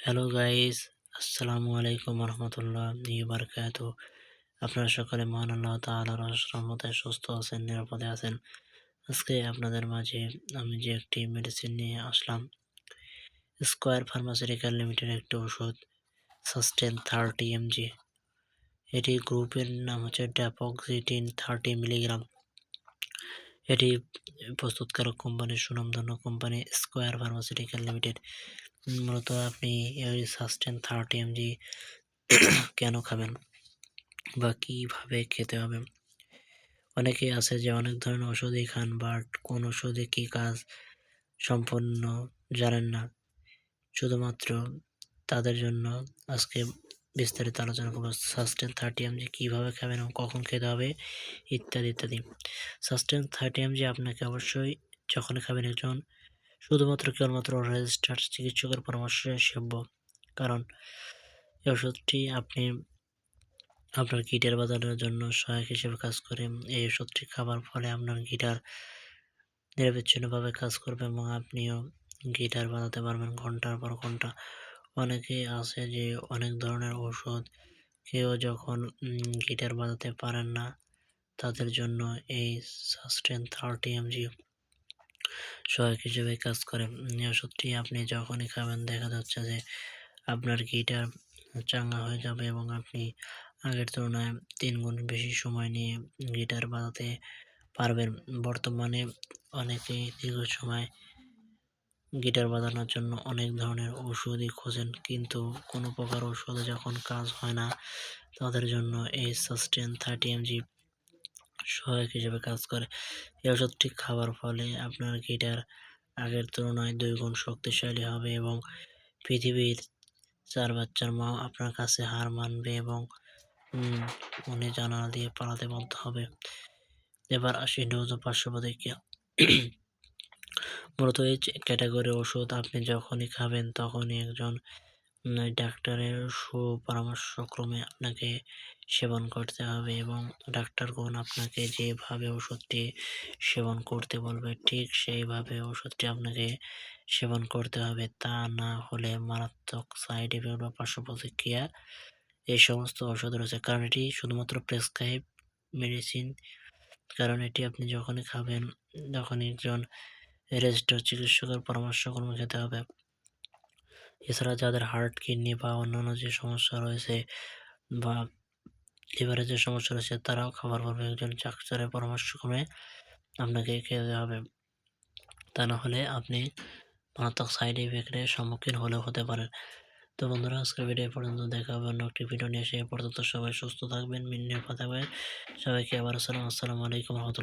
Hello guys, আসসালামু আলাইকুম রহমতুল্লাহি বারাকাতু। আপনারা সকালে মহান আল্লাহ তাআলার রহমতে সুস্থ আছেন, নিরাপদে আছেন। আজকে আপনাদের মাঝে আমি যে একটি মেডিসিন নিয়ে আসলাম, স্কয়ার ফার্মাসিউটিক্যাল লিমিটেড একটি ওষুধ সাস্টেন 30 mg। এটি গ্রুপের নাম হচ্ছে ড্যাপক্সিটিন 30 মিলিগ্রাম। এটি প্রস্তুতকারক কোম্পানি সুনামধন্য কোম্পানি স্কয়ার ফার্মাসিউটিক্যাল লিমিটেড। মূলত আপনি এই সাস্টেন 30 mg কেন খাবেন বা কিভাবে খেতে হবে? অনেকেই আছে যে অনেক ধরনের ওষুধই খান, বাট কোন ওষুধে কি কাজ সম্পূর্ণ জানেন না। শুধুমাত্র তাদের জন্য আজকে বিস্তারিত আলোচনা করব। সাস্টেন 30 mg কিভাবে খাবেন এবং কখন খেতে হবে ইত্যাদি ইত্যাদি। সাস্টেন 30 mg আপনাকে অবশ্যই যখন খাবেন একজন শুধুমাত্র কেবলমাত্র রেজিস্টার্ড চিকিৎসকের পরামর্শে সেব্য। কারণ এই ওষুধটি আপনার গিটার বাজানোর জন্য সহায়ক হিসেবে কাজ করে। এই ওষুধটি খাবার ফলে আপনার গিটার নিরবিচ্ছিন্নভাবে কাজ করবে এবং আপনিও গিটার বাজাতে পারবেন ঘন্টার পর ঘন্টা। অনেকে আছে যে অনেক ধরনের ওষুধ কেউ যখন গিটার বাজাতে পারেন না, তাদের জন্য এই সাস্টেন 30 mg সহায়ক হিসেবে কাজ করে। এই ওষুধটি আপনি যখনই খাবেন দেখা যাচ্ছে যে আপনার গিটার চাঙ্গা হয়ে যাবে এবং আপনি আগের তুলনায় 3 গুণ বেশি সময় নিয়ে গিটার বাজাতে পারবেন। বর্তমানে অনেকেই দীর্ঘ সময় গিটার বাজানোর জন্য অনেক ধরনের ওষুধই খোঁজেন, কিন্তু কোনো প্রকার ওষুধে যখন কাজ হয় না, তাদের জন্য এই সাস্টেন 30 mg সহায়ক হিসেবে কাজ করে। এই ওষুধটি খাওয়ার ফলে আপনার গিটার আগের তুলনায় 2 গুণ শক্তিশালী হবে এবং পৃথিবীর 4 বাচ্চার মা আপনার কাছে হার মানবে এবং উনি জানালা দিয়ে পালাতে বাধ্য হবে। এবার আসি ডোজ ও পার্শ্ব প্রতিক্রিয়া। মূলত এই ক্যাটাগরির ওষুধ আপনি যখনই খাবেন তখনই একজন ডাক্তারের সুপরামর্শক্রমে আপনাকে সেবন করতে হবে এবং ডাক্তারগণ আপনাকে যেভাবে ওষুধটি সেবন করতে বলবে ঠিক সেইভাবে ওষুধটি আপনাকে সেবন করতে হবে। তা না হলে মারাত্মক সাইড ইফেক্ট বা পার্শ্ব প্রতিক্রিয়া এই সমস্ত ওষুধ রয়েছে। কারণ এটি শুধুমাত্র প্রেসক্রাইব মেডিসিন। কারণ এটি আপনি যখনই খাবেন তখনই একজন রেজিস্টার্ড চিকিৎসকের পরামর্শক্রমে খেতে হবে। এছাড়া যাদের হার্ট, কিডনি বা অন্যান্য যে সমস্যা রয়েছে বা লিভারের যে সমস্যা রয়েছে তারাও খাবার পূর্বে একজন ডাক্তারের পরামর্শক্রমে আপনাকে খেতে হবে। তা না হলে আপনি মারাত্মক সাইড ইফেক্টের সম্মুখীন হলেও হতে পারেন। তো বন্ধুরা, আজকের ভিডিও পর্যন্ত দেখা হবে অন্য একটি ভিডিও নিয়ে। সেই পর্যন্ত সবাই সুস্থ থাকবেন, নিরাপদ থাকবেন। সবাইকে আবার আসসালামু আলাইকুম রহমতুল্লাহ।